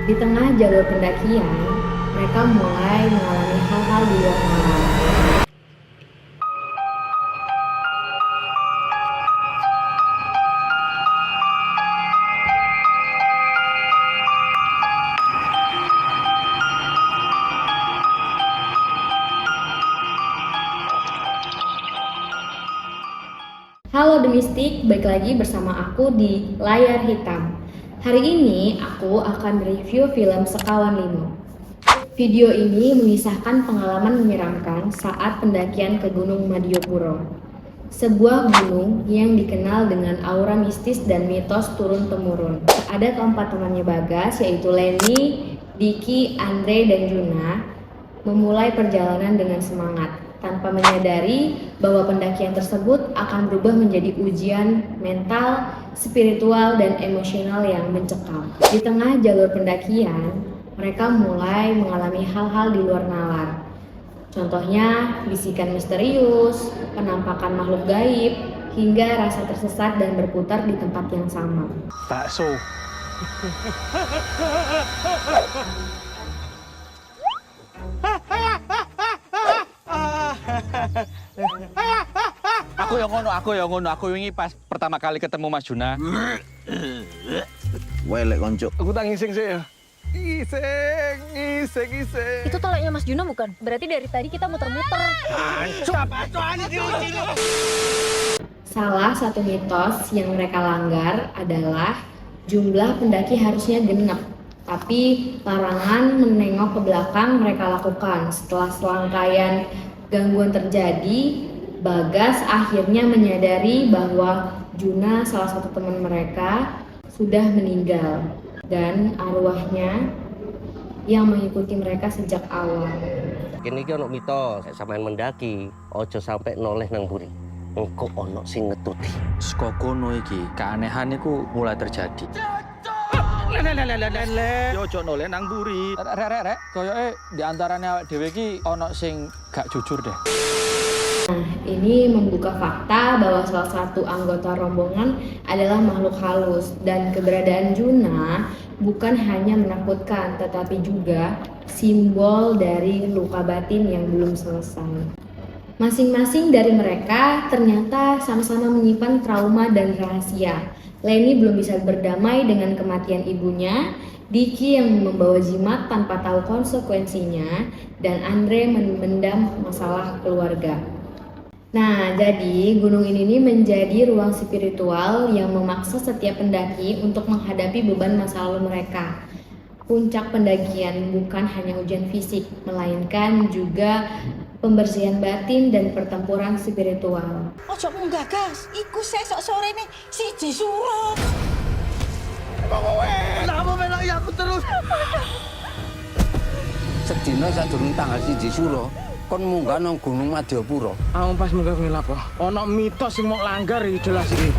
Di tengah jalur pendakian, mereka mulai mengalami hal-hal di luar nalar. Halo The Mystic, balik lagi bersama aku di Layar Hitam. Hari ini aku akan review film Sekawan Limo. Video ini mengisahkan pengalaman menyeramkan saat pendakian ke Gunung Madiopuro. Sebuah gunung yang dikenal dengan aura mistis dan mitos turun-temurun. Ada keempat temannya Bagas, yaitu Lenny, Diki, Andre, dan Juna, memulai perjalanan dengan semangat, tanpa menyadari bahwa pendakian tersebut akan berubah menjadi ujian mental, spiritual, dan emosional yang mencekam. Di tengah jalur pendakian, mereka mulai mengalami hal-hal di luar nalar. Contohnya, bisikan misterius, penampakan makhluk gaib, hingga rasa tersesat dan berputar di tempat yang sama. Bakso. Aku yang ngono. Aku wingi pas pertama kali ketemu Mas Juna. Welek konco. Aku tak ngising sih ya. Ngising. Itu toleknya Mas Juna bukan? Berarti dari tadi kita muter-muter. Salah satu mitos yang mereka langgar adalah jumlah pendaki harusnya genap, tapi larangan menengok ke belakang mereka lakukan. Setelah selangkaian gangguan terjadi, Bagas akhirnya menyadari bahwa Juna, salah satu teman mereka, sudah meninggal dan arwahnya yang mengikuti mereka sejak awal. Kini iki ono mitos, sampean mendaki, ojo sampai noleh nang buri. Engko ono sing ngetuti. Saka kono iki, keanehan iku mulai terjadi. Yo ojo noleh nang buri. Rek. Koyoke di antarane awake dhewe iki ono sing gak jujur deh. Nah, ini membuka fakta bahwa salah satu anggota rombongan adalah makhluk halus, dan keberadaan Juna bukan hanya menakutkan tetapi juga simbol dari luka batin yang belum selesai. Masing-masing dari mereka ternyata sama-sama menyimpan trauma dan rahasia. Lenny belum bisa berdamai dengan kematian ibunya, Diki yang membawa jimat tanpa tahu konsekuensinya, dan Andre memendam masalah keluarga. Nah, jadi gunung ini menjadi ruang spiritual yang memaksa setiap pendaki untuk menghadapi beban masa lalu mereka. Puncak pendakian bukan hanya ujian fisik, melainkan juga pembersihan batin dan pertempuran spiritual. Ojo menggagas, iku sesok sore nih siji surat. Kenapa melok ya aku terus? Sedina sadurunge tanggal 1 Suro, kon munggah nang Gunung Madiopuro. Aku pas munggah kuwi lapo? Ono mitos sing mau langgar iki jelas iki.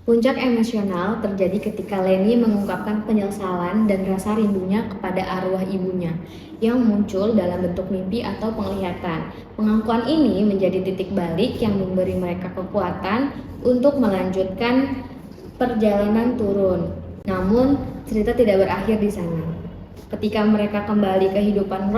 Puncak emosional terjadi ketika Lenny mengungkapkan penyesalan dan rasa rindunya kepada arwah ibunya yang muncul dalam bentuk mimpi atau penglihatan. Pengakuan ini menjadi titik balik yang memberi mereka kekuatan untuk melanjutkan perjalanan turun. Namun, cerita tidak berakhir di sana. Ketika mereka kembali ke kehidupan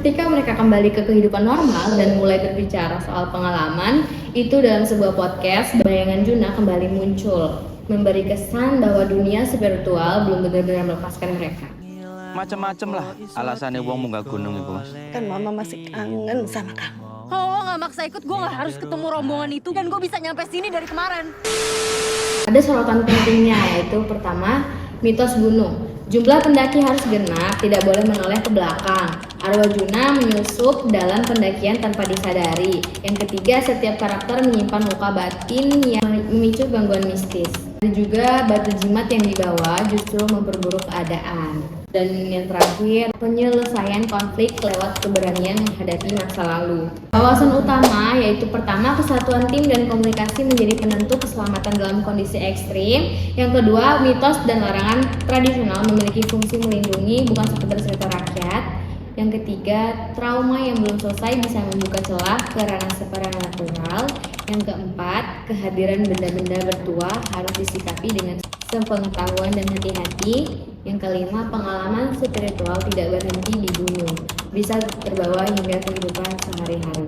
Ketika mereka kembali ke kehidupan normal dan mulai berbicara soal pengalaman, itu dalam sebuah podcast, bayangan Juna kembali muncul, memberi kesan bahwa dunia spiritual belum benar-benar melepaskan mereka. Macem-macem lah alasannya wong munggah gunung iku, Mas. Kan mama masih kangen sama kamu. Kalau lo gak maksa ikut, gue gak harus ketemu rombongan itu. Dan gue bisa nyampe sini dari kemarin. Ada sorotan pentingnya, yaitu pertama, mitos gunung. Jumlah pendaki harus genap, tidak boleh menoleh ke belakang. Arwah Juna menyusup dalam pendakian tanpa disadari. Yang ketiga, setiap karakter menyimpan luka batin yang memicu gangguan mistis. Ada juga batu jimat yang dibawa justru memperburuk keadaan. Dan yang terakhir, penyelesaian konflik lewat keberanian menghadapi masa lalu. Wawasan utama yaitu pertama, kesatuan tim dan komunikasi menjadi penentu keselamatan dalam kondisi ekstrim. Yang kedua, mitos dan larangan tradisional memiliki fungsi melindungi, bukan sekedar cerita rakyat. Yang ketiga, trauma yang belum selesai bisa membuka celah ke ranah supranatural. Yang keempat, kehadiran benda-benda bertua harus disikapi dengan sepengetahuan dan hati-hati. Yang kelima, pengalaman spiritual tidak berhenti di gunung, bisa terbawa hingga kehidupan sehari-hari.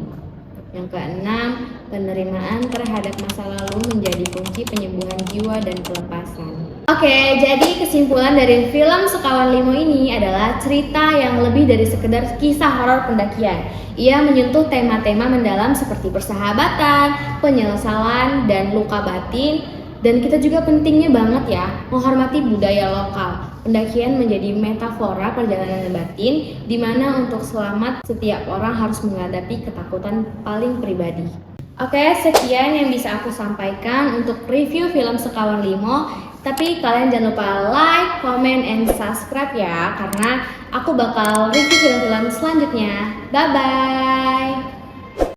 Yang keenam, penerimaan terhadap masa lalu menjadi kunci penyembuhan jiwa dan pelepasan. Oke, jadi kesimpulan dari film Sekawan Limo ini adalah cerita yang lebih dari sekedar kisah horor pendakian. Ia menyentuh tema-tema mendalam seperti persahabatan, penyesalan, dan luka batin. Dan kita juga pentingnya banget ya menghormati budaya lokal. Pendakian menjadi metafora perjalanan batin, di mana untuk selamat setiap orang harus menghadapi ketakutan paling pribadi. Oke, sekian yang bisa aku sampaikan untuk review film Sekawan Limo. Tapi kalian jangan lupa like, comment, and subscribe ya, karena aku bakal review film-film selanjutnya. Bye-bye!